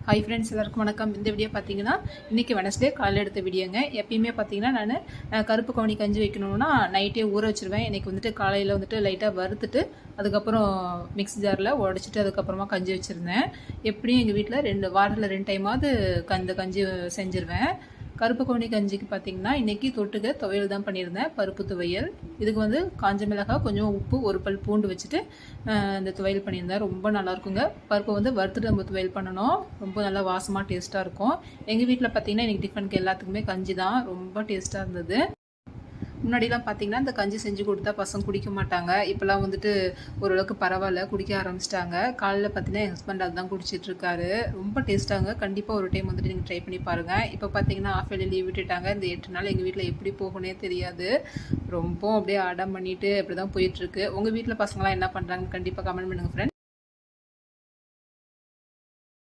Hi friends, எல்லாருக்கும் வணக்கம். இந்த வீடியோ பார்த்தீங்கன்னா இன்றைக்கி வெனஸ்டே காலையில் எடுத்த வீடியோங்க. எப்பயுமே பார்த்தீங்கன்னா நான் கருப்பு கவுனி கஞ்சி வைக்கணும்னா நைட்டே ஊற வச்சுருவேன். இன்றைக்கி வந்துட்டு காலையில் வந்துட்டு லைட்டாக வறுத்துட்டு அதுக்கப்புறம் மிக்ஸி ஜாரில் உடச்சிட்டு அதுக்கப்புறமா கஞ்சி வச்சுருந்தேன். எப்படியும் எங்கள் வீட்டில் வாரத்தில் 2 டைமாவது இந்த கஞ்சி செஞ்சுருவேன். கருப்பு கவுனி கஞ்சிக்கு பார்த்தீங்கன்னா இன்றைக்கி தொட்டுக்க துவையல் தான் பண்ணியிருந்தேன், பருப்பு துவையல். இதுக்கு வந்து காஞ்ச மிளகாய், கொஞ்சம் உப்பு, ஒரு பல் பூண்டு வச்சுட்டு இந்த துவையல் பண்ணியிருந்தேன். ரொம்ப நல்லாயிருக்குங்க. பருப்பை வந்து வறுத்துட்டு நம்ம துவையல் பண்ணணும். ரொம்ப நல்லா வாசமாக டேஸ்ட்டாக இருக்கும். எங்கள் வீட்டில் பார்த்தீங்கன்னா இன்றைக்கி டிஃபனுக்கு எல்லாத்துக்குமே கஞ்சி தான். ரொம்ப டேஸ்ட்டாக இருந்தது. முன்னாடிலாம் பார்த்தீங்கன்னா இந்த கஞ்சி செஞ்சு கொடுத்தா பசங்க குடிக்க மாட்டாங்க. இப்போலாம் வந்துட்டு ஓரளவுக்கு பரவாயில்ல, குடிக்க ஆரம்பிச்சிட்டாங்க. காலையில் பார்த்தீங்கன்னா என் ஹஸ்பண்ட் அதுதான் குடிச்சிட்ருக்காரு. ரொம்ப டேஸ்ட்டாங்க. கண்டிப்பாக ஒரு டைம் வந்துட்டு நீங்கள் ட்ரை பண்ணி பாருங்கள். இப்போ பார்த்தீங்கன்னா ஆஃப் இயர்லி லீவ் விட்டுட்டாங்க. இந்த 8 நாள் எங்கள் வீட்டில் எப்படி போகணுன்னே தெரியாது. ரொம்ப அப்படியே அடம் பண்ணிட்டு அப்படி தான் போயிட்டுருக்கு. உங்கள் வீட்டில் பசங்களாம் என்ன பண்ணுறாங்கன்னு கண்டிப்பாக கமெண்ட் பண்ணுங்கள் ஃப்ரெண்ட்ஸ்.